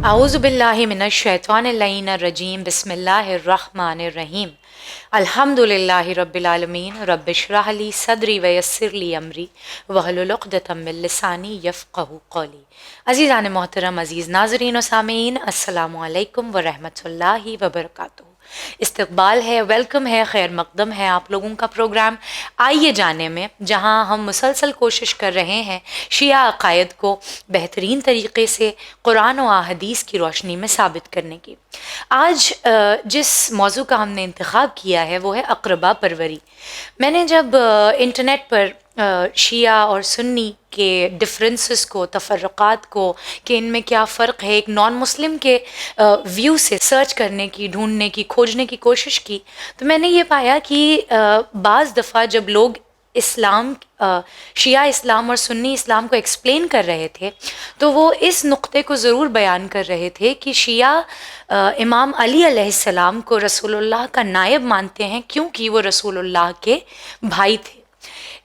اعوذ باللہ من الشیطان اللعین الرجیم بسم اللہ الرحمن الرحیم الحمد للہ رب العالمین رب اشرح لی صدری ویسر لی امری واحلل عقدۃ من لسانی یفقہوا قولی۔ عزیزان محترم، عزیز ناظرین و سامعین، السلام علیکم ورحمۃ اللہ وبرکاتہ۔ استقبال ہے، ویلکم ہے، خیر مقدم ہے آپ لوگوں کا پروگرام آئیے جانے میں، جہاں ہم مسلسل کوشش کر رہے ہیں شیعہ عقائد کو بہترین طریقے سے قرآن و احادیث کی روشنی میں ثابت کرنے کی۔ آج جس موضوع کا ہم نے انتخاب کیا ہے وہ ہے اقربا پروری۔ میں نے جب انٹرنیٹ پر شیعہ اور سنی کے ڈفرینسز کو، تفرقات کو، کہ ان میں کیا فرق ہے، ایک نان مسلم کے ویو سے سرچ کرنے کی، ڈھونڈنے کی، کھوجنے کی کوشش کی، تو میں نے یہ پایا کہ بعض دفعہ جب لوگ اسلام، شیعہ اسلام اور سنی اسلام کو ایکسپلین کر رہے تھے تو وہ اس نقطے کو ضرور بیان کر رہے تھے کہ شیعہ امام علی علیہ السلام کو رسول اللہ کا نائب مانتے ہیں کیونکہ وہ رسول اللہ کے بھائی تھے۔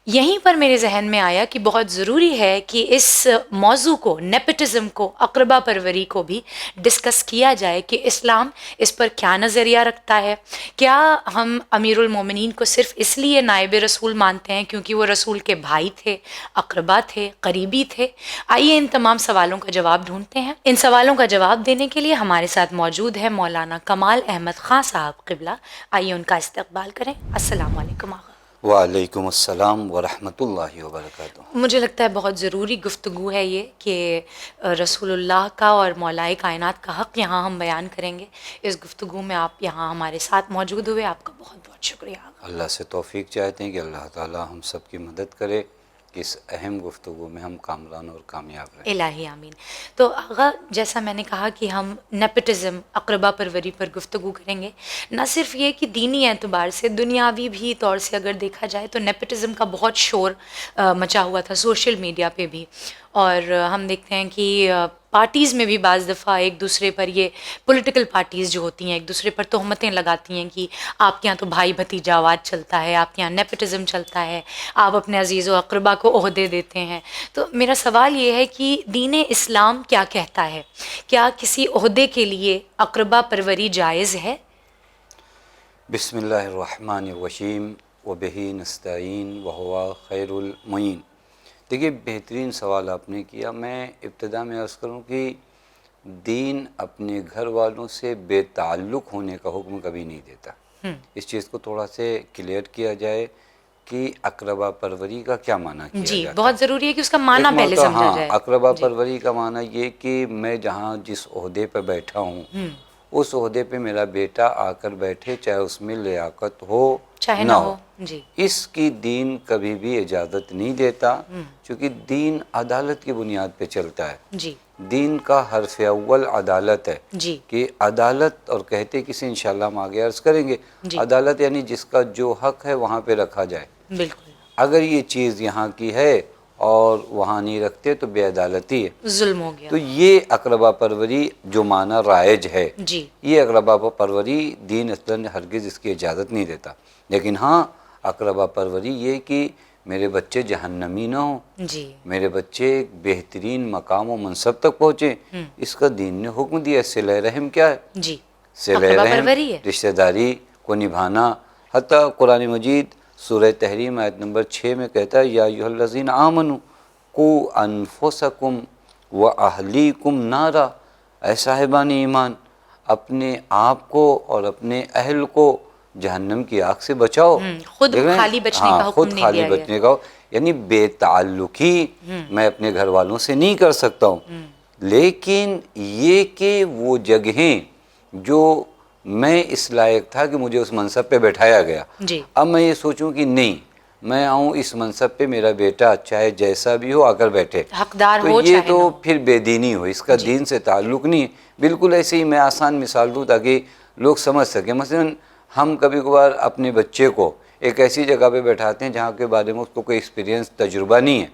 یہیں پر میرے ذہن میں آیا کہ بہت ضروری ہے کہ اس موضوع کو، نیپٹزم کو، اقربا پروری کو بھی ڈسکس کیا جائے کہ اسلام اس پر کیا نظریہ رکھتا ہے۔ کیا ہم امیر المومنین کو صرف اس لیے نائب رسول مانتے ہیں کیونکہ وہ رسول کے بھائی تھے، اقربا تھے، قریبی تھے؟ آئیے ان تمام سوالوں کا جواب ڈھونڈتے ہیں۔ ان سوالوں کا جواب دینے کے لیے ہمارے ساتھ موجود ہے مولانا کمال احمد خان صاحب قبلہ۔ آئیے ان کا استقبال کریں۔ السلام علیکم آقا۔ وعلیکم السلام ورحمۃ اللہ وبرکاتہ۔ مجھے لگتا ہے بہت ضروری گفتگو ہے یہ کہ رسول اللہ کا اور مولائے کائنات کا حق یہاں ہم بیان کریں گے۔ اس گفتگو میں آپ یہاں ہمارے ساتھ موجود ہوئے، آپ کا بہت بہت شکریہ۔ اللہ سے توفیق چاہتے ہیں کہ اللہ تعالی ہم سب کی مدد کرے کہ اس اہم گفتگو میں ہم کامران اور کامیاب رہیں۔ الہی آمین۔ تو آغا، جیسا میں نے کہا کہ ہم نیپٹزم، اقربا پروری پر گفتگو کریں گے۔ نہ صرف یہ کہ دینی اعتبار سے، دنیاوی بھی طور سے اگر دیکھا جائے تو نیپٹزم کا بہت شور مچا ہوا تھا سوشل میڈیا پہ بھی، اور ہم دیکھتے ہیں کہ پارٹیز میں بھی بعض دفعہ ایک دوسرے پر، یہ پولیٹیکل پارٹیز جو ہوتی ہیں ایک دوسرے پر تہمتیں لگاتی ہیں کہ آپ کے یہاں تو بھائی بھتیجاواد چلتا ہے، آپ کے یہاں نیپٹزم چلتا ہے، آپ اپنے عزیز و اقربا کو عہدے دیتے ہیں۔ تو میرا سوال یہ ہے کہ دین اسلام کیا کہتا ہے؟ کیا کسی عہدے کے لیے اقربا پروری جائز ہے؟ بسم اللہ الرحمن الرحیم وبہ نستعین وہو خیر المعین۔ دیکھیے، بہترین سوال آپ نے کیا۔ میں ابتدا میں عرض کروں کہ دین اپنے گھر والوں سے بے تعلق ہونے کا حکم کبھی نہیں دیتا۔ اس چیز کو تھوڑا سے کلیئر کیا جائے کہ اقربا پروری کا کیا معنی کیا جی، جاتا ہے۔ بہت ضروری ہے کہ اس کا معنی پہلے سمجھا جائے۔ اقربا پروری کا معنی یہ کہ میں جہاں جس عہدے پہ بیٹھا ہوں اس عہدے پہ میرا بیٹا آ کر بیٹھے، چاہے اس میں لیاقت ہو چاہے نہ ہو، جی، اس کی دین کبھی بھی اجازت نہیں دیتا، چونکہ دین عدالت کی بنیاد پہ چلتا ہے۔ جی دین کا حرف اول عدالت ہے، جی کہ عدالت، اور کہتے کسی انشاءاللہ ہم آگے عرض کریں گے، جی، عدالت یعنی جس کا جو حق ہے وہاں پہ رکھا جائے۔ بالکل، اگر یہ چیز یہاں کی ہے اور وہاں نہیں رکھتے تو بے عدالتی ہے۔ ظلم ہو گیا۔ تو یہ اقربا پروری جو معنی رائج ہے، جی یہ اقربا پروری دین اصلاً ہرگز اس کی اجازت نہیں دیتا۔ لیکن ہاں، اقربا پروری یہ کہ میرے بچے جہنمی نہ ہوں، جی میرے بچے ایک بہترین مقام و منصب تک پہنچیں، اس کا دین نے حکم دیا۔ صلہ رحم کیا ہے؟ جی، صلہ اقربا رحم، پروری ہے۔ رشتہ داری کو نبھانا۔ حتیٰ قرآن مجید سورہ تحریم آیت نمبر 6 میں کہتا ہے، یا ایھا الذین آمنوا قوا انفسکم واہلیکم نارا، اے صاحبان ایمان، اپنے آپ کو اور اپنے اہل کو جہنم کی آگ سے بچاؤ۔ خود دیکھ رہے ہیں؟ خالی بچنے کا حکم خود نہیں خالی دیا گیا۔ بچنے کا، یعنی بے تعلقی میں اپنے گھر والوں سے نہیں کر سکتا ہوں، لیکن یہ کہ وہ جگہیں جو میں اس لائق تھا کہ مجھے اس منصب پہ بٹھایا گیا، جی اب میں یہ سوچوں کہ نہیں، میں آؤں اس منصب پہ، میرا بیٹا چاہے جیسا بھی ہو آ کر بیٹھے، حقدار تو ہو یہ چاہے تو نہ ہو۔ پھر بے دینی ہو، اس کا دین سے تعلق نہیں ہے۔ بالکل ایسے ہی میں آسان مثال دوں تاکہ لوگ سمجھ سکیں۔ مثلا ہم کبھی کبھار اپنے بچے کو ایک ایسی جگہ پہ بیٹھاتے ہیں جہاں کے بارے میں اس کو کوئی ایکسپیرینس، تجربہ نہیں ہے،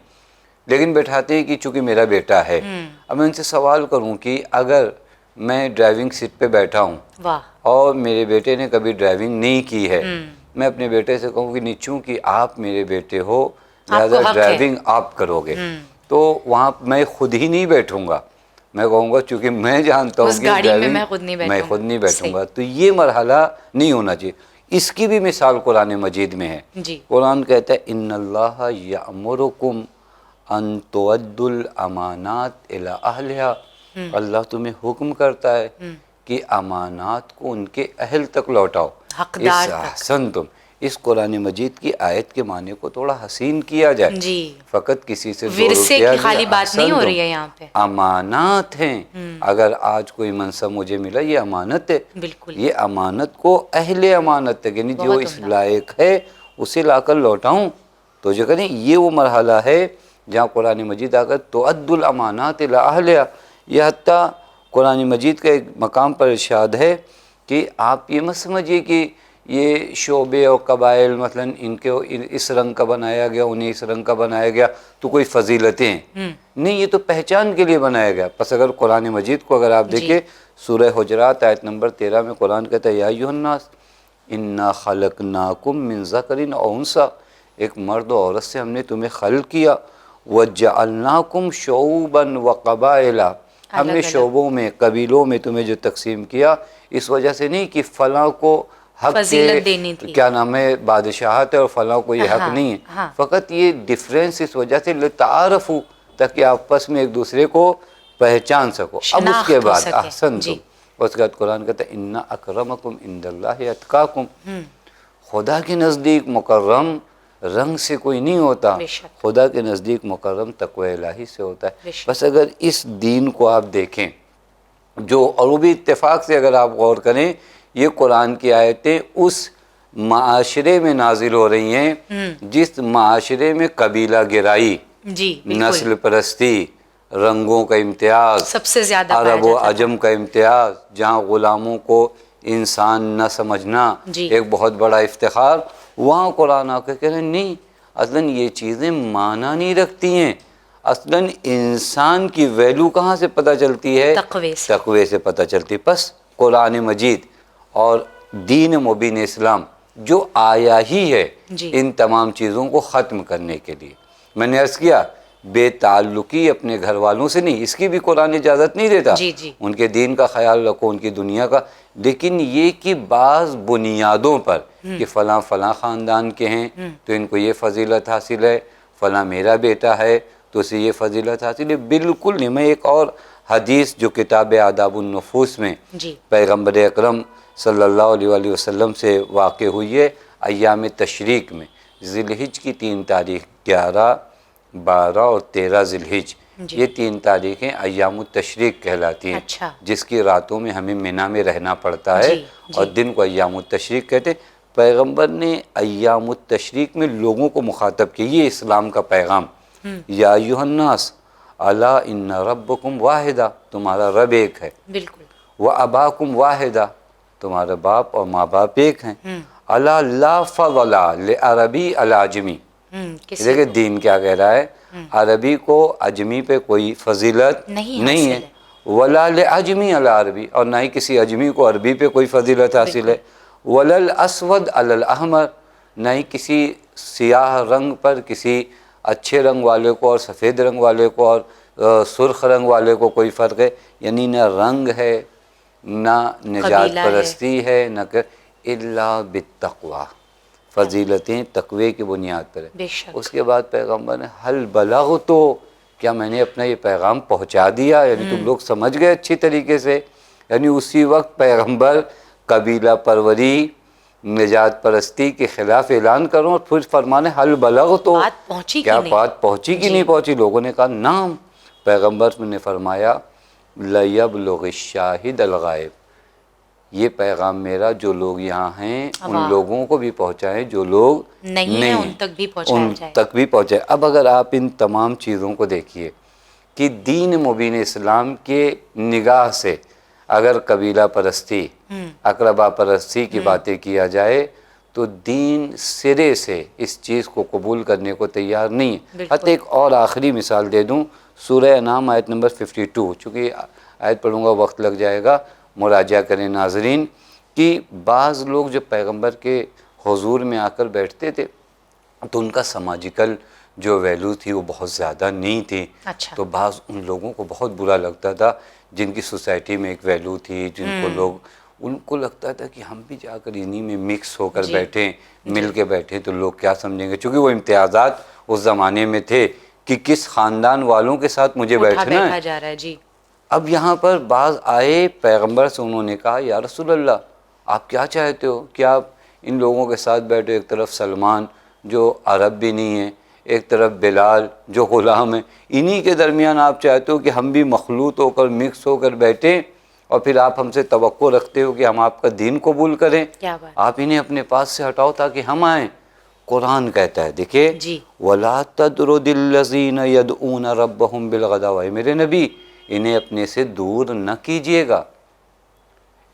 لیکن بیٹھاتے ہیں کہ چونکہ میرا بیٹا ہے۔ اب میں ان سے سوال کروں کہ اگر میں ڈرائیونگ سیٹ پہ بیٹھا ہوں واہ، اور میرے بیٹے نے کبھی ڈرائیونگ نہیں کی ہے، میں اپنے بیٹے سے کہوں کہ نہیں، چونکہ آپ میرے بیٹے ہو لہذا حق ہے۔ ڈرائیونگ آپ کرو گے، تو وہاں میں خود ہی نہیں بیٹھوں گا، میں کہوں گا چونکہ میں جانتا ہوں اس کہ گاڑی میں ڈرائیونگ میں خود نہیں میں بیٹھوں خود نہیں گا. بیٹھوں گا، تو یہ مرحلہ نہیں ہونا چاہیے. اس کی بھی مثال قرآن مجید میں ہے. جی قرآن کہتا ہے ان اللہ یأمرکم ان تؤدوا الامانات الی اہلہا، اللہ تمہیں حکم کرتا ہے کہ امانات کو ان کے اہل تک لوٹاؤ. حقدار تک. احسنتم، اس قرآن مجید کی آیت کے معنی کو تھوڑا حسین کیا جائے. جی فقط کسی سے 2 ورثے روپیہ کی لیا، خالی بات نہیں ہو احسنتم، رہی ہے یہاں پہ. امانات ہیں. اگر آج کوئی منصب مجھے ملا یہ امانت ہے، بالکل یہ امانت کو اہل امانت ہے، یعنی جو بہت اس عمدہ. لائق ہے اسے لا کر لوٹاؤں. تو جو کہیں یہ وہ مرحلہ ہے جہاں قرآن مجید آ کر تؤدوا الامانات الی اہلہا. یہ حتیٰ قرآن مجید کا ایک مقام پر ارشاد ہے کہ آپ یہ مت سمجھیے کہ یہ شعبے اور قبائل مثلا ان کے اس رنگ کا بنایا گیا، انہیں اس رنگ کا بنایا گیا تو کوئی فضیلتیں ہیں. نہیں، یہ تو پہچان کے لیے بنایا گیا. پس اگر قرآن مجید کو اگر آپ جی. دیکھیں سورہ حجرات آیت نمبر 13 میں قرآن کہتا ہے یا ایھا الناس انا خلقناکم من ذکر و انثی، ایک مرد و عورت سے ہم نے تمہیں خلق کیا. وجعلناکم شعوبا وقبائل، ہم نے الگ الگ. شعبوں میں قبیلوں میں تمہیں جو تقسیم کیا اس وجہ سے نہیں کہ فلاں کو حق فضیلت دینی کے تھی. کیا نام ہے بادشاہت ہے اور فلاں کو یہ حق ہاں نہیں ہے. ہاں فقط یہ ڈفرینس اس وجہ سے لتعارفوا، تاکہ آپس میں ایک دوسرے کو پہچان سکو. اب اس کے شناخت ہو بعد سکے. احسنتم، جی اس کے بعد قرآن کہتا ہے ان اکرمکم عند اللہ اتقاکم، خدا کے نزدیک مکرم رنگ سے کوئی نہیں ہوتا، بے شک خدا کے نزدیک مکرم تقوی الہی سے ہوتا ہے. بے شک. بس اگر اس دین کو آپ دیکھیں جو، اور وہ بھی اتفاق سے اگر آپ غور کریں، یہ قرآن کی آیتیں اس معاشرے میں نازل ہو رہی ہیں جس معاشرے میں قبیلہ گرائی، جی بالکل نسل پرستی، رنگوں کا امتیاز، سب سے زیادہ پایا عرب و جاتا تھا. عجم کا امتیاز، جہاں غلاموں کو انسان نہ سمجھنا جی ایک بہت بڑا افتخار، وہاں قرآن آ کے کہہ رہے ہیں نہیں، اصلاً یہ چیزیں معنی نہیں رکھتی ہیں. اصلاً انسان کی ویلیو کہاں سے پتہ چلتی ہے؟ تقوی سے. تقوی سے پتہ چلتی. پس قرآن مجید اور دین مبین اسلام جو آیا ہی ہے جی ان تمام چیزوں کو ختم کرنے کے لیے. میں نے عرض کیا بے تعلقی اپنے گھر والوں سے نہیں، اس کی بھی قرآن اجازت نہیں دیتا. جی جی ان کے دین کا خیال رکھو، ان کی دنیا کا، لیکن یہ کہ بعض بنیادوں پر کہ فلاں فلاں خاندان کے ہیں تو ان کو یہ فضیلت حاصل ہے، فلاں میرا بیٹا ہے تو اسے یہ فضیلت حاصل ہے، بالکل نہیں. میں ایک اور حدیث جو کتاب آداب النفوس میں جی پیغمبر اکرم صلی اللہ علیہ وآلہ وسلم سے واقع ہوئی ہے، ایام تشریق میں ذی الحج کی 3 تاریخ، 11، 12 اور 13 ذی الحج، جی. یہ 3 تاریخیں ایام التشریق کہلاتی ہیں، اچھا. جس کی راتوں میں ہمیں منی میں رہنا پڑتا ہے جی اور جی دن کو ایام التشریق کہتے ہیں. پیغمبر نے ایام التشریق میں لوگوں کو مخاطب کیا، یہ اسلام کا پیغام. یا ایھا الناس الا ان ربکم واحدہ، تمہارا رب ایک ہے. بالکل. واباکم واحدہ، تمہارے باپ اور ماں باپ ایک ہیں. الا لا فضل لعربی علی اعجمی، کسی دیکھیں کو دین کیا کہہ رہا ہے، عربی کو اجمی پہ کوئی فضیلت نہیں نہیں ہے. حاصل ہے. ولا لعجمی علی عربی، اور نہ ہی کسی اجمی کو عربی پہ کوئی فضیلت حاصل ہے. ولا الاسود علی الاحمر، نہ ہی کسی سیاہ رنگ پر کسی اچھے رنگ والے کو اور سفید رنگ والے کو اور سرخ رنگ والے کو کوئی فرق ہے. یعنی نہ رنگ ہے، نہ نجات قبیلہ ہے. پرستی ہے، نہ الا بالتقوی، فضیلتیں تقوی کی بنیاد پر ہے. بے شک. اس کے بعد پیغمبر نے حل بلغت، کیا میں نے اپنا یہ پیغام پہنچا دیا، یعنی تم لوگ سمجھ گئے اچھی طریقے سے. یعنی اسی وقت پیغمبر قبیلہ پروری، نجات پرستی کے خلاف اعلان کروں اور پھر فرمانے حل بلغت، بات پہنچی کیا کہ نہیں؟ بات پہنچی کہ جی. نہیں پہنچی؟ لوگوں نے کہا نعم. پیغمبر نے فرمایا لیبلغ الشاہد الغائب، یہ پیغام میرا جو لوگ یہاں ہیں ان واہ. لوگوں کو بھی پہنچائیں، جو لوگ نہیں ہے ان تک بھی پہنچایا ان جائے. تک بھی پہنچائیں. اب اگر آپ ان تمام چیزوں کو دیکھیے کہ دین مبین اسلام کے نگاہ سے اگر قبیلہ پرستی، اقربا پرستی کی باتیں کیا جائے تو دین سرے سے اس چیز کو قبول کرنے کو تیار نہیں ہے. بالکل. حتی ایک اور آخری مثال دے دوں، سورہ انعام آیت نمبر 52، چونکہ آیت پڑھوں گا وقت لگ جائے گا، مراجعہ کریں ناظرین، کہ بعض لوگ جو پیغمبر کے حضور میں آ کر بیٹھتے تھے تو ان کا سماجیکل جو ویلو تھی وہ بہت زیادہ نہیں تھی. اچھا. تو بعض ان لوگوں کو بہت برا لگتا تھا جن کی سوسائٹی میں ایک ویلو تھی، جن کو لوگ، ان کو لگتا تھا کہ ہم بھی جا کر انہی میں مکس ہو کر بیٹھیں، مل کے بیٹھیں تو لوگ کیا سمجھیں گے، چونکہ وہ امتیازات اس زمانے میں تھے کہ کس خاندان والوں کے ساتھ مجھے بیٹھنا ہے. جا رہا ہے. جی. اب یہاں پر بعض آئے پیغمبر سے، انہوں نے کہا یا رسول اللہ آپ کیا چاہتے ہو کہ آپ ان لوگوں کے ساتھ بیٹھے، ایک طرف سلمان جو عرب بھی نہیں ہے، ایک طرف بلال جو غلام ہیں، انہی کے درمیان آپ چاہتے ہو کہ ہم بھی مخلوط ہو کر مکس ہو کر بیٹھیں، اور پھر آپ ہم سے توقع رکھتے ہو کہ ہم آپ کا دین قبول کریں. کیا بات. آپ انہیں اپنے پاس سے ہٹاؤ تاکہ ہم آئیں. قرآن کہتا ہے، دیکھیے جی. وَلَا تَطْرُدِ الَّذِينَ يَدْعُونَ رَبَّهُمْ بِالْغَدَاوِ، میرے نبی انہیں اپنے سے دور نہ کیجیے گا.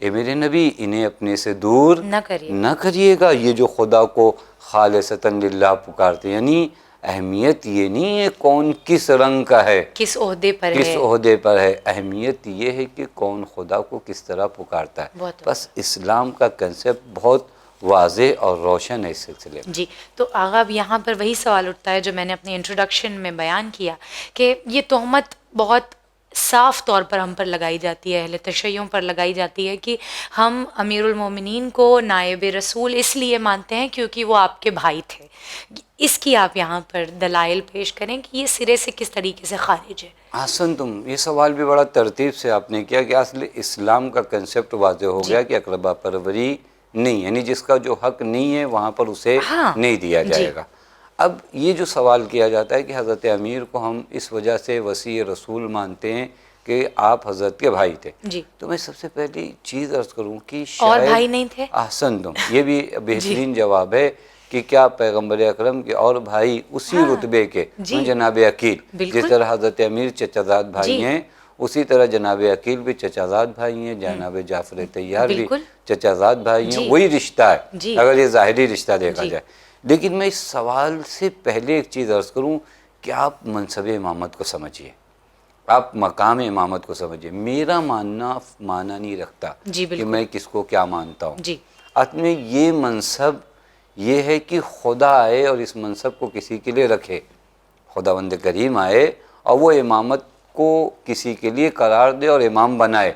اے میرے نبی انہیں اپنے سے دور نہ کریے گا. یہ جو خدا کو خالصتاً للہ پکارتے، یعنی اہمیت یہ نہیں ہے کون کس رنگ کا ہے، کس عہدے پر کس ہے. عہدے پر ہے، اہمیت یہ ہے کہ کون خدا کو کس طرح پکارتا ہے. بہت بس اسلام کا کنسیپٹ بہت واضح اور روشن ہے اس سلسلے میں. جی. تو آغا اب یہاں پر وہی سوال اٹھتا ہے جو میں نے اپنے انٹروڈکشن میں بیان کیا کہ یہ تہمت بہت صاف طور پر ہم پر لگائی جاتی ہے، اہل تشیعوں پر لگائی جاتی ہے کہ ہم امیر المومنین کو نائب رسول اس لیے مانتے ہیں کیونکہ وہ آپ کے بھائی تھے. اس کی آپ یہاں پر دلائل پیش کریں کہ یہ سرے سے کس طریقے سے خارج ہے. حسن، تم یہ سوال بھی بڑا ترتیب سے آپ نے کیا کہ اصل اسلام کا کنسیپٹ واضح ہو گیا کہ اقربا پروری نہیں، یعنی جس کا جو حق نہیں ہے وہاں پر اسے نہیں دیا جائے گا. اب یہ جو سوال کیا جاتا ہے کہ حضرت امیر کو ہم اس وجہ سے وصی رسول مانتے ہیں کہ آپ حضرت کے بھائی تھے. تو میں سب سے پہلی چیز عرض کروں کہ شاید اور بھائی نہیں تھے. احسن تم، یہ بھی بہترین جواب ہے کہ کیا پیغمبر اکرم کے اور بھائی اسی رتبے کے جناب عقیل، جس طرح حضرت امیر چچا زاد بھائی ہیں اسی طرح جناب عقیل بھی چچا زاد بھائی ہیں، جناب جعفر طیار بھی چچا زاد بھائی ہیں. وہی رشتہ ہے اگر یہ ظاہری رشتہ دیکھا جائے. لیکن میں اس سوال سے پہلے ایک چیز عرض کروں کہ آپ منصب امامت کو سمجھیے، آپ مقام امامت کو سمجھیے. میرا ماننا معنی نہیں رکھتا کہ میں کس کو کیا مانتا ہوں. اصل میں یہ منصب یہ ہے کہ خدا آئے اور اس منصب کو کسی کے لیے رکھے، خداوند کریم آئے اور وہ امامت کو کسی کے لیے قرار دے اور امام بنائے.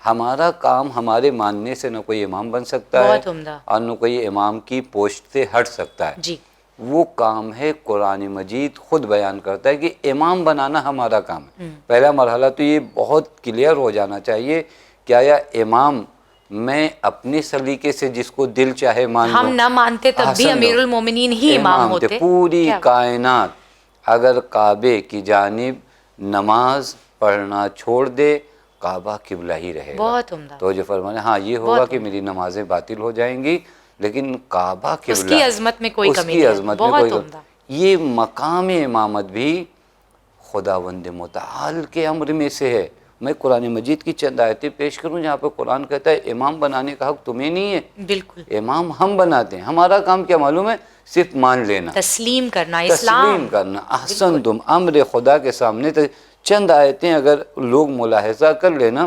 ہمارا کام ہمارے ماننے سے نہ کوئی امام بن سکتا ہے اور نہ کوئی امام کی پوسٹ سے ہٹ سکتا ہے. وہ کام ہے قرآن مجید خود بیان کرتا ہے کہ امام بنانا ہمارا کام ہے. پہلا مرحلہ تو یہ بہت کلیئر ہو جانا چاہیے کہ آیا امام میں اپنے سلیقے سے جس کو دل چاہے مان لوں، ہم نہ مانتے تب بھی امیر المومنین ہی امام ہوتے. پوری کائنات اگر کعبے کی جانب نماز پڑھنا چھوڑ دے کعبہ قبلہ ہی رہے گا. بہت عمدہ. تو جو فرمانے ہاں یہ ہوگا کہ میری نمازیں باطل ہو جائیں گی لیکن کعبہ قبلہ، اس کی عظمت میں کوئی کمی نہیں ہے. بہت عمدہ. یہ مقام امامت بھی خداوند متعال کے امر میں سے ہے. میں قرآن مجید کی چند آیتیں پیش کروں جہاں پہ قرآن کہتا ہے امام بنانے کا حق تمہیں نہیں ہے. بالکل. امام ہم بناتے ہیں، ہمارا کام کیا معلوم ہے؟ صرف مان لینا، تسلیم کرنا، اسلام تسلیم کرنا. احسن تم، امر خدا کے سامنے چند آیتیں اگر لوگ ملاحظہ کر لینا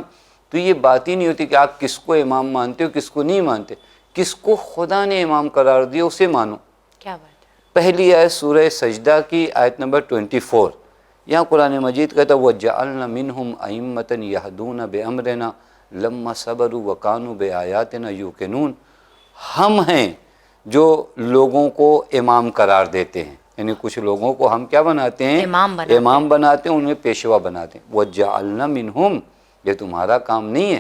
تو یہ بات ہی نہیں ہوتی کہ آپ کس کو امام مانتے ہو کس کو نہیں مانتے. کس کو خدا نے امام قرار دیا اسے مانو. کیا بات ہے. پہلی آیت سورہ سجدہ کی آیت نمبر 24، یہاں قرآن مجید کہتا ہے وَجَعَلْنَا مِنْهُمْ أَئِمَّةً يَهْدُونَ بِأَمْرِنَا لَمَّا صَبَرُوا وَكَانُوا بِآيَاتِنَا يُوقِنُونَ. ہم ہیں جو لوگوں کو امام قرار دیتے ہیں، یعنی کچھ لوگوں کو ہم کیا بناتے ہیں؟ امام بناتے ہیں، انہیں پیشوا بناتے ہیں. وَجَعَلْنَا مِنْهُمْ، یہ تمہارا کام نہیں ہے،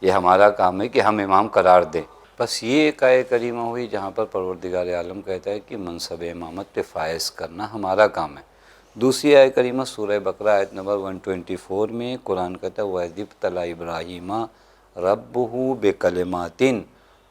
یہ ہمارا کام ہے کہ ہم امام قرار دیں. بس یہ ایک آیت کریمہ ہوئی جہاں پر پروردگار عالم کہتا ہے کہ منصب امامت پہ فائز کرنا ہمارا کام ہے. دوسری آیت کریمہ سورہ بقرہ آیت نمبر 124 میں قرآن کہتا ہے وَإِذِ ابْتَلَىٰ إِبْرَاهِيمَ رَبُّهُ بِكَلِمَاتٍ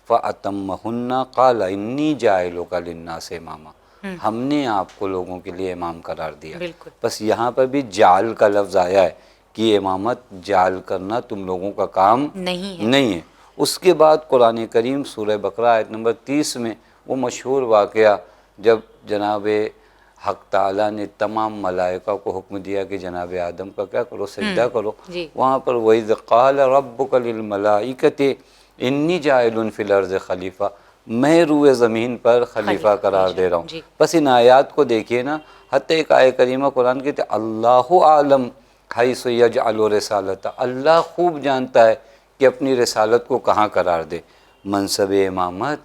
فَأَتَمَّهُنَّ قَالَ إِنِّي جَاعِلُكَ لِلنَّاسِ إِمَامًا. ہم نے آپ کو لوگوں کے لیے امام قرار دیا. بس یہاں پر بھی جعل کا لفظ آیا ہے کہ امامت جعل کرنا تم لوگوں کا کام نہیں ہے. اس کے بعد قرآن کریم سورہ بقرہ آیت نمبر 30 میں وہ مشہور واقعہ جب جناب حق تعالیٰ نے تمام ملائکہ کو حکم دیا کہ جناب آدم کا کیا کرو؟ سجدہ کرو. وہاں پر وَإِذْ قَالَ رَبُّكَ لِلْمَلَائِكَةِ إِنِّي جَاعِلٌ فِي الْأَرْضِ خَلِيفَةً میں روئے زمین پر خلیفہ قرار دے رہا ہوں. جی. بس ان آیات کو دیکھیے نا، حتیٰ ایک آیت کریمہ قرآن کی تھی اللہ عالم حیث یجعل رسالتہ، اللہ خوب جانتا ہے کہ اپنی رسالت کو کہاں قرار دے. منصب امامت،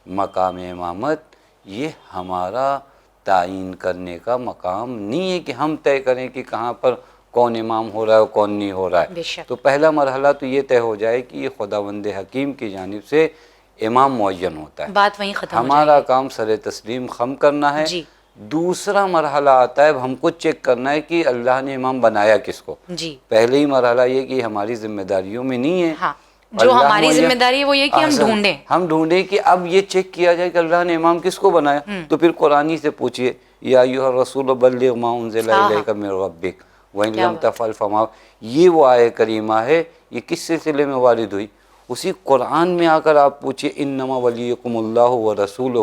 مقام امامت، یہ ہمارا تعین کرنے کا مقام نہیں ہے کہ ہم طے کریں کہ کہاں پر کون امام ہو رہا ہے اور کون نہیں ہو رہا ہے. بے شک. تو پہلا مرحلہ تو یہ طے ہو جائے کہ یہ خداوند حکیم کی جانب سے امام معین ہوتا ہے. بات وہیں ختم ہو ہمارا جائے گی. کام سر تسلیم خم کرنا ہے. جی. دوسرا مرحلہ آتا ہے، اب ہم کو چیک کرنا ہے کہ اللہ نے امام بنایا کس کو. جی. پہلے ہی مرحلہ یہ کہ ہماری ذمہ داریوں میں نہیں ہے. ہاں، جو اللہ ہماری معین، ذمہ داری ہے وہ یہ کہ ہم احسن، ڈھونڈیں. ہم ڈھونڈیں کہ اب یہ چیک کیا جائے کہ اللہ نے امام کس کو بنایا. تو پھر قرآنی سے پوچھئے یا ایھا الرسول بلغ ما انزل الیک من ربک وان لم تفعل فما. یہ وہ آیہ کریمہ ہے، یہ کس سلسلے میں وارد ہوئی؟ اسی قرآن میں آ کر آپ پوچھئے انما ولیکم اللہ ورسولہ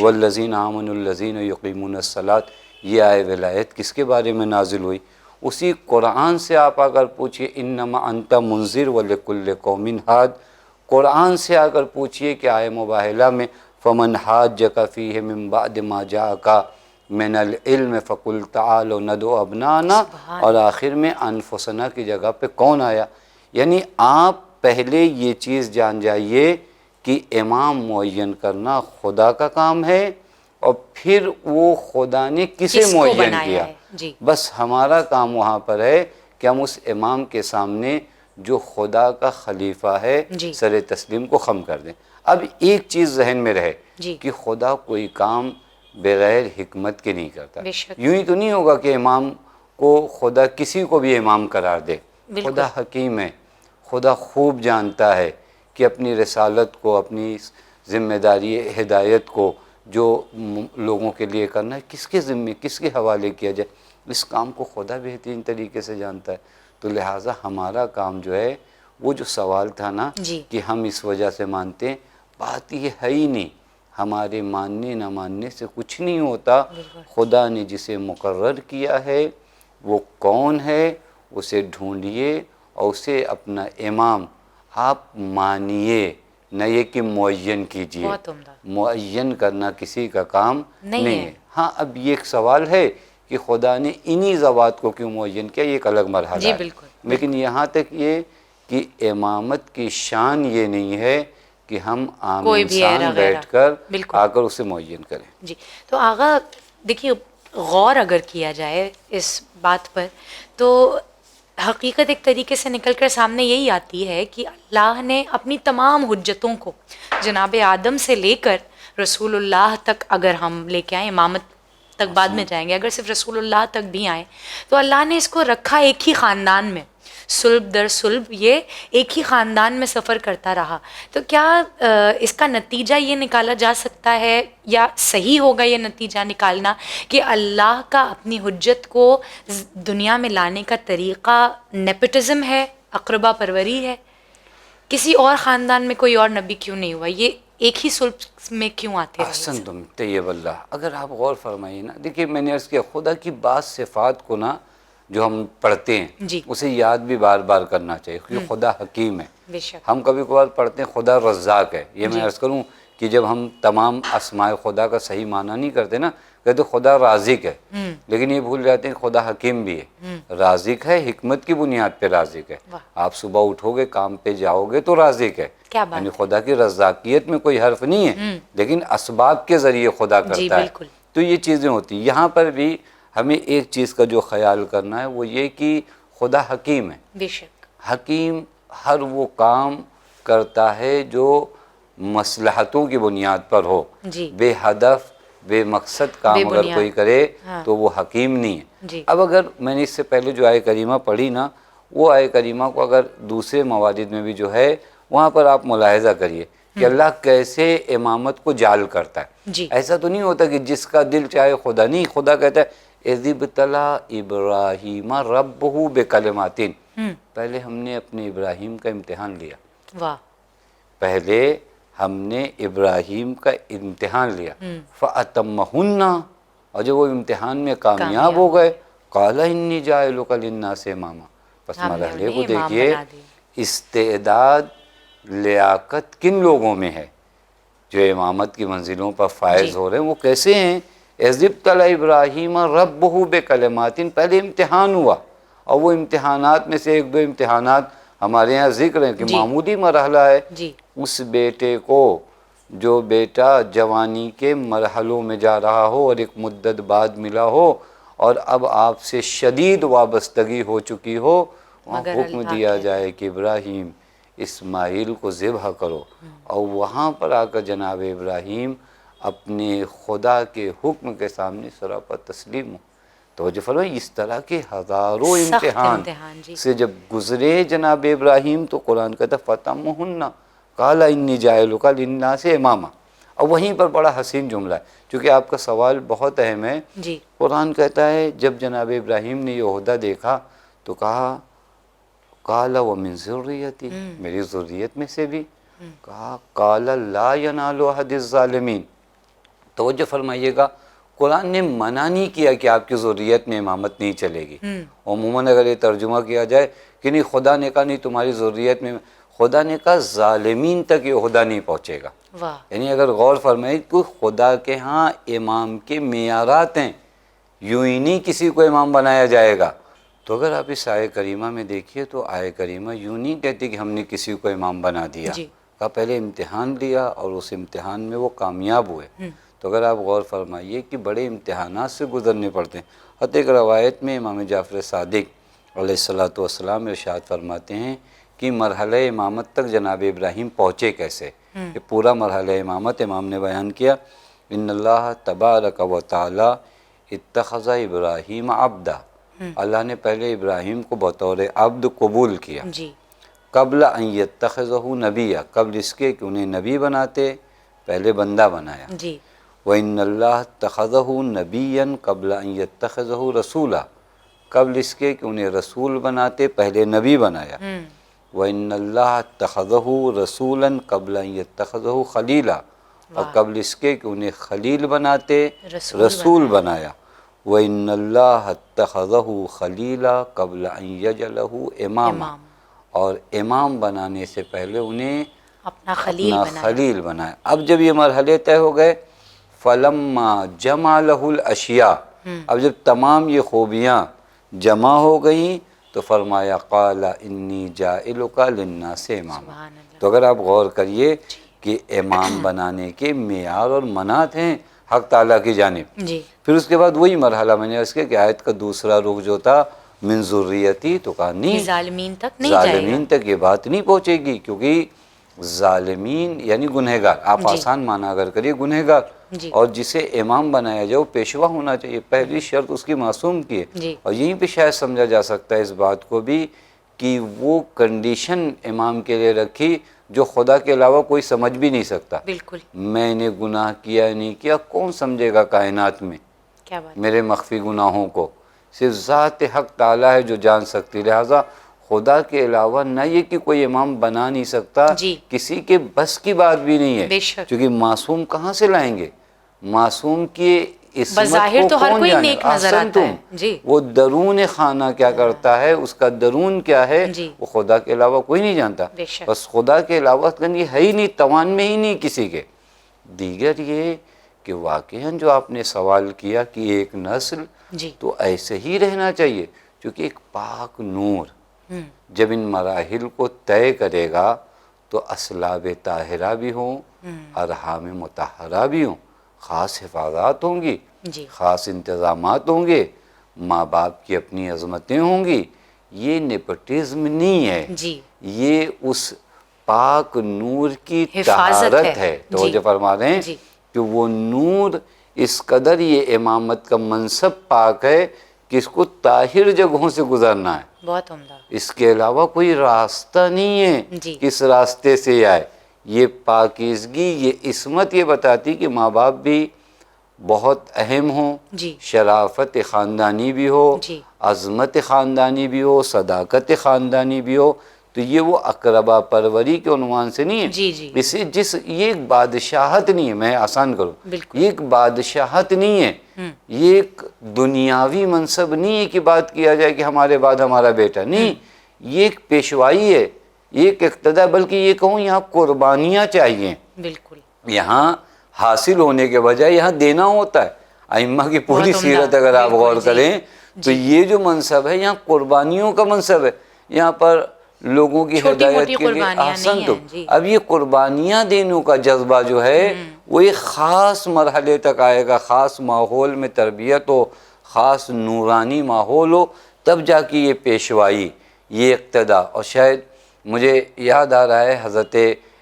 والذین آمنوا الذین یقیمون الصلاۃ. یہ آیہ ولایت کس کے بارے میں نازل ہوئی؟ اسی قرآن سے آپ آ کر پوچھئے انما انت منذر ولکل قوم ہاد. قرآن سے آ کر پوچھئے کہ آیہ مباہلہ میں فمن حاجک فیہ من بعد ما جاءک من العلم فقل تعالوا ندعو ابناءنا، اور آخر میں انفسنا کی جگہ پہ کون آیا؟ یعنی آپ پہلے یہ چیز جان جائیے کہ امام معین کرنا خدا کا کام ہے، اور پھر وہ خدا نے کسے معین کیا. جی. بس ہمارا کام وہاں پر ہے کہ ہم اس امام کے سامنے جو خدا کا خلیفہ ہے جی. سر تسلیم کو خم کر دیں. اب ایک چیز ذہن میں رہے جی. کہ خدا کوئی کام بغیر حکمت کے نہیں کرتا. بے شک. یوں ہی تو نہیں ہوگا کہ امام کو خدا کسی کو بھی امام قرار دے. خدا حکیم ہے، خدا خوب جانتا ہے کہ اپنی رسالت کو، اپنی ذمہ داری ہدایت کو جو لوگوں کے لیے کرنا ہے کس کے ذمے، کس کے حوالے کیا جائے، اس کام کو خدا بہترین طریقے سے جانتا ہے. تو لہٰذا ہمارا کام جو ہے، وہ جو سوال تھا نا جی. کہ ہم اس وجہ سے مانتے ہیں، بات یہ ہے ہی نہیں. ہمارے ماننے نہ ماننے سے کچھ نہیں ہوتا. خدا نے جسے مقرر کیا ہے وہ کون ہے، اسے ڈھونڈیے اور اسے اپنا امام آپ مانیے، نہ یہ کہ معین کیجیے. معین کرنا کسی کا کام نہیں ہے. ہاں اب یہ ایک سوال ہے کہ خدا نے انہی ذوات کو کیوں معین کیا، یہ ایک الگ مرحلہ ہے. لیکن یہاں تک یہ کہ امامت کی شان یہ نہیں ہے کہ ہم عام انسان بیٹھ کر آ کر اسے معین کریں. جی. تو آغا دیکھیے، غور اگر کیا جائے اس بات پر تو حقیقت ایک طریقے سے نکل کر سامنے یہی آتی ہے کہ اللہ نے اپنی تمام حجتوں کو جناب آدم سے لے کر رسول اللہ تک اگر ہم لے کے آئیں، امامت تک بعد میں جائیں گے، اگر صرف رسول اللہ تک بھی آئیں تو اللہ نے اس کو رکھا ایک ہی خاندان میں، سلب در سلب یہ ایک ہی خاندان میں سفر کرتا رہا. تو کیا اس کا نتیجہ یہ نکالا جا سکتا ہے، یا صحیح ہوگا یہ نتیجہ نکالنا کہ اللہ کا اپنی حجت کو دنیا میں لانے کا طریقہ نیپوٹزم ہے، اقربا پروری ہے؟ کسی اور خاندان میں کوئی اور نبی کیوں نہیں ہوا؟ یہ ایک ہی سلب میں کیوں آتے رہے؟ احسن تم طیب اللہ. اگر آپ غور فرمائیے نا، دیکھیے میں نے عرض کیا خدا کی بعض صفات کو نا جو ہم پڑھتے ہیں جی. اسے یاد بھی بار بار کرنا چاہیے، کیونکہ خدا حکیم ہے. بے شک. ہم کبھی کبھار پڑھتے ہیں خدا رزاق ہے. یہ میں عرض کروں کہ جب ہم تمام اسماء خدا کا صحیح معنی نہیں کرتے نا، کہتے خدا رازق ہے، لیکن یہ بھول جاتے ہیں خدا حکیم بھی ہے. رازق ہے، حکمت کی بنیاد پہ رازق ہے. آپ صبح اٹھو گے، کام پہ جاؤ گے تو رازق ہے. یعنی خدا کی رزاقیت میں کوئی حرف نہیں ہے، لیکن اسباب کے ذریعے خدا کرتا ہے. تو یہ چیزیں ہوتی ہیں. یہاں پر بھی ہمیں ایک چیز کا جو خیال کرنا ہے وہ یہ کہ خدا حکیم ہے. بے شک. حکیم ہر وہ کام کرتا ہے جو مصلحتوں کی بنیاد پر ہو. بے ہدف بے مقصد کام اگر کوئی کرے تو وہ حکیم نہیں ہے. اب اگر میں نے اس سے پہلے جو آیہ کریمہ پڑھی نا، وہ آیہ کریمہ کو اگر دوسرے موارد میں بھی جو ہے وہاں پر آپ ملاحظہ کریے کہ اللہ کیسے امامت کو جعل کرتا ہے. ایسا تو نہیں ہوتا کہ جس کا دل چاہے خدا نہیں. خدا کہتا ہے اذ ابتلی ابراہیم ربہ بکلمات. پہلے ہم نے اپنے ابراہیم کا امتحان لیا. پہلے ہم نے ابراہیم کا امتحان لیا. فَأَتَمَّهُنَّ، اور جب وہ امتحان میں کامیاب ہو گئے قَالَ إِنِّي جَاعِلُكَ لِلنَّاسِ إِمَامًا. پس مرحلے کو دیکھیے، استعداد لیاقت کن لوگوں میں ہے؟ جو امامت کی منزلوں پر فائز ہو رہے ہیں وہ کیسے ہیں؟ اذ ابتلی ابراہیم ربہ بکلمات، پہلے امتحان ہوا، اور وہ امتحانات میں سے ایک دو امتحانات ہمارے یہاں ذکر ہیں کہ معمولی مرحلہ ہے، اس بیٹے کو جو بیٹا جوانی کے مرحلوں میں جا رہا ہو اور ایک مدت بعد ملا ہو اور اب آپ سے شدید وابستگی ہو چکی ہو، وہاں حکم دیا جائے کہ ابراہیم اسماعیل کو ذبح کرو، اور وہاں پر آ کر جناب ابراہیم اپنے خدا کے حکم کے سامنے سراپا تسلیم ہو۔ توجہ فرمائیں، اس طرح کے ہزاروں امتحان سے جب گزرے جناب ابراہیم تو قرآن کہتا فتمہن قال انی جاعلک للناس اماما، اور وہیں پر بڑا حسین جملہ ہے، چونکہ آپ کا سوال بہت اہم ہے۔ قرآن کہتا ہے جب جناب ابراہیم نے یہ عہدہ دیکھا تو کہا قال ومن ذریتی، میری ذریت میں سے بھی، کہا قال لا ینال عہد الظالمین۔ توجہ فرمائیے گا، قرآن نے منع نہیں کیا کہ آپ کی ذریت میں امامت نہیں چلے گی۔ عموماً اگر یہ ترجمہ کیا جائے کہ نہیں، خدا نے کہا نہیں تمہاری ذریت میں، خدا نے کہا ظالمین تک یہ عہدہ نہیں پہنچے گا۔ یعنی اگر غور فرمائے تو خدا کے ہاں امام کے معیارات ہیں، یوں ہی نہیں کسی کو امام بنایا جائے گا۔ تو اگر آپ اس آیہ کریمہ میں دیکھیے تو آیہ کریمہ یوں نہیں کہتی کہ ہم نے کسی کو امام بنا دیا، کہا پہلے امتحان لیا اور اس امتحان میں وہ کامیاب ہوئے۔ تو اگر آپ غور فرمائیے کہ بڑے امتحانات سے گزرنے پڑتے ہیں۔ حتی ایک روایت میں امام جعفر صادق علیہ السلام ارشاد فرماتے ہیں کہ مرحلہ امامت تک جناب ابراہیم پہنچے کیسے، یہ پورا مرحلہ امامت امام نے بیان کیا۔ ان اللہ تبارک و تعالی اتخذ ابراہیم عبدا، اللہ نے پہلے ابراہیم کو بطور عبد قبول کیا، قبل ان یتخذہ نبیہ، قبل اس کے کہ انہیں نبی بناتے پہلے بندہ بنایا۔ وَإِنَّ اللَّهَ اتَّخَذَهُ نَبِيًّا قَبْلَ أَن يَتَّخِذَهُ رَسُولًا، قبل اس کے کہ انہیں رسول بناتے پہلے نبی بنایا۔ وَإِنَّ اللَّهَ اتَّخَذَهُ رَسُولًا قَبْلَ أَن يَتَّخِذَهُ خَلِيلًا، اور قبل اس کے کہ انہیں خلیل بناتے رسول بنایا۔ وَإِنَّ اللَّهَ اتَّخَذَهُ خَلِيلًا قَبْلَ أَن يَجْعَلَهُ إِمَامًا، اور امام بنانے سے پہلے انہیں اپنا خلیل بنایا۔ اب جب یہ مرحلے طے ہو گئے، فَلَمَّا جَمَعَ لَهُ الْأَشْيَاء، اب جب تمام یہ خوبیاں جمع ہو گئیں تو فرمایا قَالَ إِنِّي جَاعِلُكَ لِلنَّاسِ إِمَامًا۔ تو اگر آپ غور کریے کہ امام بنانے کے معیار اور منات ہیں حق تعالیٰ کی جانب۔ پھر اس کے بعد وہی مرحلہ میں نے اس کے کہ آیت کا دوسرا رخ جو تھا من ذریتی، تو کہا نہیں ظالمین تک نہیں جائے گا، ظالمین تک یہ بات نہیں پہنچے گی، کیونکہ ظالمین یعنی گنہگار، آپ آسان معنی اگر کریے گنہگار، اور جسے امام بنایا جائے وہ پیشوا ہونا چاہیے، پہلی شرط اس کی معصوم کی ہے۔ اور یہیں پہ شاید سمجھا جا سکتا ہے اس بات کو بھی کہ وہ کنڈیشن امام کے لیے رکھی جو خدا کے علاوہ کوئی سمجھ بھی نہیں سکتا۔ بالکل، میں نے گناہ کیا نہیں کیا، کون سمجھے گا کائنات میں کیا بات، میرے مخفی گناہوں کو؟ صرف ذات حق تعالیٰ ہے جو جان سکتی، لہٰذا خدا کے علاوہ نہ یہ کہ کوئی امام بنا نہیں سکتا، کسی کے بس کی بات بھی نہیں ہے، کیونکہ معصوم کہاں سے لائیں گے؟ معصوم کی عصمت کو کون جانے؟ احسنتم، وہ درون خانہ کیا کرتا ہے، اس کا درون کیا ہے، وہ خدا کے علاوہ کوئی نہیں جانتا، بس خدا کے علاوہ یہ ہے ہی نہیں، توان میں ہی نہیں کسی کے۔ دیگر یہ کہ واقعاً جو آپ نے سوال کیا کہ ایک نسل تو ایسے ہی رہنا چاہیے، کیونکہ ایک پاک نور جب ان مراحل کو طے کرے گا تو اسلاب طاہرہ بھی ہوں، ارحام مطہرہ بھی ہوں، خاص حفاظات ہوں گی، خاص انتظامات ہوں گے، ماں باپ کی اپنی عظمتیں ہوں گی۔ یہ نیپوٹزم نہیں ہے، یہ اس پاک نور کی طہارت ہے۔ توجہ فرما رہے ہیں کہ وہ نور اس قدر یہ امامت کا منصب پاک ہے کہ اس کو طاہر جگہوں سے گزرنا ہے، بہت عمدہ، اس کے علاوہ کوئی راستہ نہیں ہے کہ اس راستے سے آئے۔ یہ پاکیزگی، یہ عصمت یہ بتاتی کہ ماں باپ بھی بہت اہم ہوں، شرافت خاندانی بھی ہو، عظمت خاندانی بھی ہو، صداقت خاندانی بھی ہو، تو یہ وہ اقربا پروری کے عنوان سے نہیں ہے، اسے یہ ایک بادشاہت نہیں ہے، میں آسان کروں، یہ ایک بادشاہت نہیں ہے، یہ ایک دنیاوی منصب نہیں ہے کہ بات کیا جائے کہ ہمارے بعد ہمارا بیٹا، نہیں، یہ ایک پیشوائی ہے، یہ ایک اقتداء، بلکہ یہ کہوں یہاں قربانیاں چاہیے، بالکل یہاں حاصل ہونے کے بجائے یہاں دینا ہوتا ہے. ائمہ کی پوری بہت سیرت عمدہ، اگر آپ بالکل غور جی. کریں تو یہ جو منصب ہے یہاں قربانیوں کا منصب ہے. یہاں پر لوگوں کی چھوٹی ہدایت موٹی کے لیے قربانیاں نہیں احسنتم. ہیں جی. اب یہ قربانیاں دینے کا جذبہ جو ہے وہ ایک خاص مرحلے تک آئے گا، خاص ماحول میں تربیت ہو، خاص نورانی ماحول ہو، تب جا کے یہ پیشوائی، یہ اقتدا. اور شاید مجھے یاد آ رہا ہے حضرت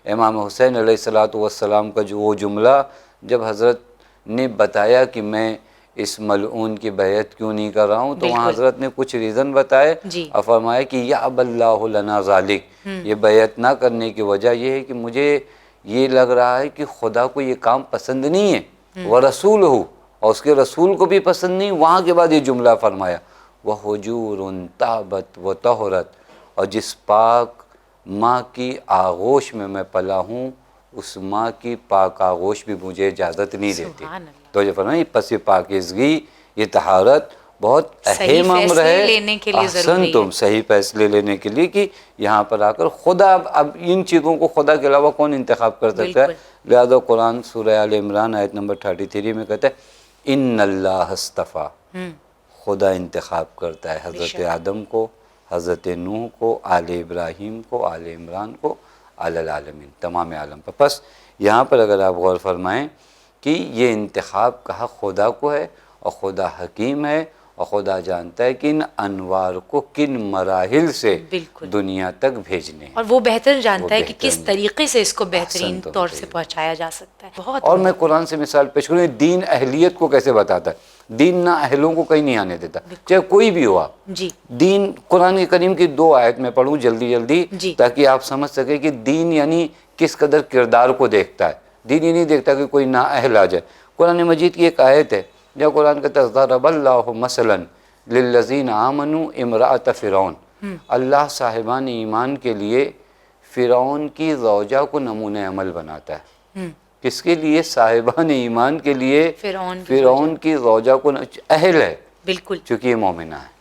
امام حسین علیہ السلام کا جو وہ جملہ جب حضرت نے بتایا کہ میں اس ملعون کی بیعت کیوں نہیں کر رہا ہوں، تو وہاں بالکل حضرت نے کچھ ریزن بتائے جی. اور فرمایا کہ یا اب اللہ لنا ذالک، یہ بیعت نہ کرنے کی وجہ یہ ہے کہ مجھے یہ لگ رہا ہے کہ خدا کو یہ کام پسند نہیں ہے، ورسولہ، اور اس کے رسول کو بھی پسند نہیں. وہاں کے بعد یہ جملہ فرمایا وَحُجُورٌ تَابَتْ وَطَہُرَتْ، اور جس پاک ماں کی آغوش میں پلا ہوں اس ماں کی پاک آغوش بھی مجھے اجازت نہیں دیتی. سبحان اللہ. تو یہ فرمایا پس یہ پاکیزگی، یہ طہارت بہت صحیح اہم امر فیصلے ہے. لینے کے لیے ضروری ہے. تم صحیح فیصلے لینے کے لیے کہ یہاں پر آ کر خدا، اب ان چیزوں کو خدا کے علاوہ کون انتخاب کر سکتا ہے؟ بالکل. لہذا قرآن سورہ آل عمران آیت نمبر 33 میں کہتا ہے ان اللہ اصطفیٰ، خدا انتخاب کرتا ہے حضرت آدم کو، حضرت نوح کو، آل ابراہیم کو، آل عمران کو، علی العالمین، تمام عالم پر. پس یہاں پر اگر آپ غور فرمائیں کہ یہ انتخاب کہا خدا کو ہے، اور خدا حکیم ہے، اور خدا جانتا ہے کہ ان انوار کو کن مراحل سے بالکل. دنیا تک بھیجنے ہیں. اور وہ بہتر جانتا ہے کہ بہتر کس طریقے سے اس کو بہترین احسنتم طور سے طیب. پہنچایا جا سکتا ہے. بہت اور عمدہ. میں قرآن سے مثال پیش کروں، دین اہلیت کو کیسے بتاتا ہے. دین نہ اہلوں کو کہیں نہیں آنے دیتا، چاہے کوئی بھی ہو. آپ جی دین قرآن کریم کی 2 آیت میں پڑھوں جلدی جی. تاکہ آپ سمجھ سکیں کہ دین یعنی کس قدر کردار کو دیکھتا ہے. دین یہ نہیں دیکھتا کہ کوئی نا اہل آ جائے. قرآن مجید کی ایک آیت ہے جب قرآن کہتا ہے ضرب اللہ مثلا للذین آمنوا امرأۃ فرعون، اللہ صاحبان ایمان کے لیے فرعون کی زوجہ کو نمونہ عمل بناتا ہے. کس کے لیے؟ صاحبان ایمان کے لیے. فرعون کی زوجہ کو اہل ہے بالکل. چونکہ یہ مومنہ ہے.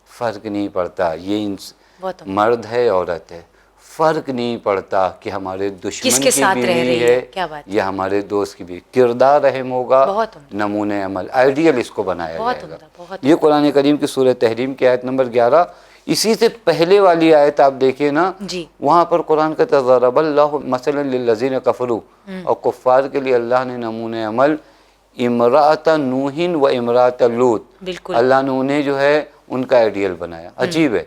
فرق نہیں پڑتا یہ بہت عمدہ. مرد ہے عورت ہے، فرق نہیں پڑتا کہ ہمارے کس دشمن کے کی ساتھ رہ بیوی رہی ہے کیا بات ہے. یا ہمارے دوست کی بھی، کردار اہم ہوگا، بہت عمدہ. نمونہ عمل آئیڈیل اس کو بنایا بہت جائے گا. عمدہ. بہت یہ قرآن کریم کی سورہ تحریم کی آیت نمبر 11. اسی سے پہلے والی آیت آپ دیکھیں نا، جی. وہاں پر قرآن کا ضرب اللہ مثلا للذین کفروا، اور کفار کے لیے اللہ نے نمونہ عمل امرأۃ نوح و امرأۃ لوط، بالکل. اللہ نے انہیں جو ہے ان کا آئیڈیل بنایا. عجیب ہے،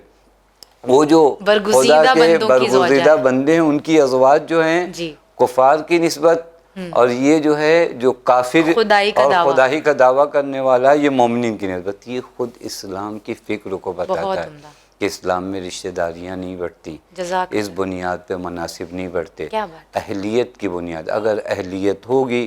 وہ جو خدا برگزیدہ کے بندوں کی زوجہ برگزیدہ ہے. بندے ہیں ان کی ازواج جو ہیں جی. کفار کی نسبت، اور یہ جو ہے جو کافر خدائی کا اور دعویٰ. خدائی کا دعویٰ کرنے والا یہ مومنین کی نسبت. یہ خود اسلام کی فکر کو بتاتا بہت ہے عمدہ. کہ اسلام میں رشتہ داریاں نہیں بڑھتی، جزاک اس بنیاد پہ مناسب نہیں بڑھتے. کیا بات. اہلیت کی بنیاد، اگر اہلیت ہوگی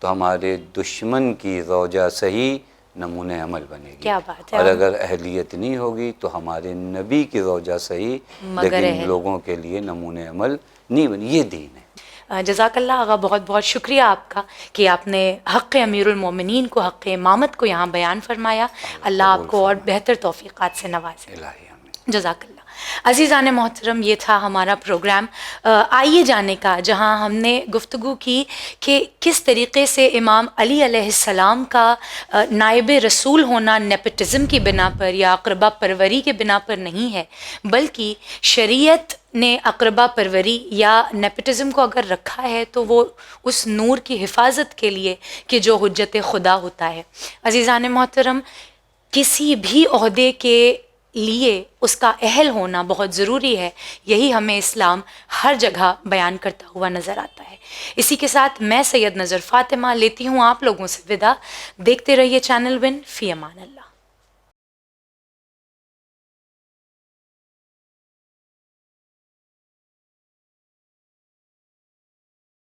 تو ہمارے دشمن کی زوجہ صحیح نمونہ عمل بنے گی. کیا بات ہے. اور اگر اہلیت نہیں ہوگی تو ہمارے نبی کی زوجہ صحیح لیکن لوگوں کے لیے نمونہ عمل نہیں بنی. یہ دین ہے. جزاک اللہ آغا، بہت بہت شکریہ آپ کا کہ آپ نے حق امیر المومنین کو، حق امامت کو یہاں بیان فرمایا. اللہ آپ کو اور بہتر توفیقات سے نوازے. جزاک اللہ. عزیزان محترم، یہ تھا ہمارا پروگرام آئیے جانے کا، جہاں ہم نے گفتگو کی کہ کس طریقے سے امام علی علیہ السلام کا نائب رسول ہونا نیپٹزم کی بنا پر یا اقربا پروری کے بنا پر نہیں ہے، بلکہ شریعت نے اقربا پروری یا نیپٹزم کو اگر رکھا ہے تو وہ اس نور کی حفاظت کے لیے کہ جو حجت خدا ہوتا ہے. عزیزان محترم، کسی بھی عہدے کے لیے اس کا اہل ہونا بہت ضروری ہے. یہی ہمیں اسلام ہر جگہ بیان کرتا ہوا نظر آتا ہے. اسی کے ساتھ میں سید نظر فاطمہ لیتی ہوں آپ لوگوں سے وداع. دیکھتے رہیے چینل ون. فی امان اللہ.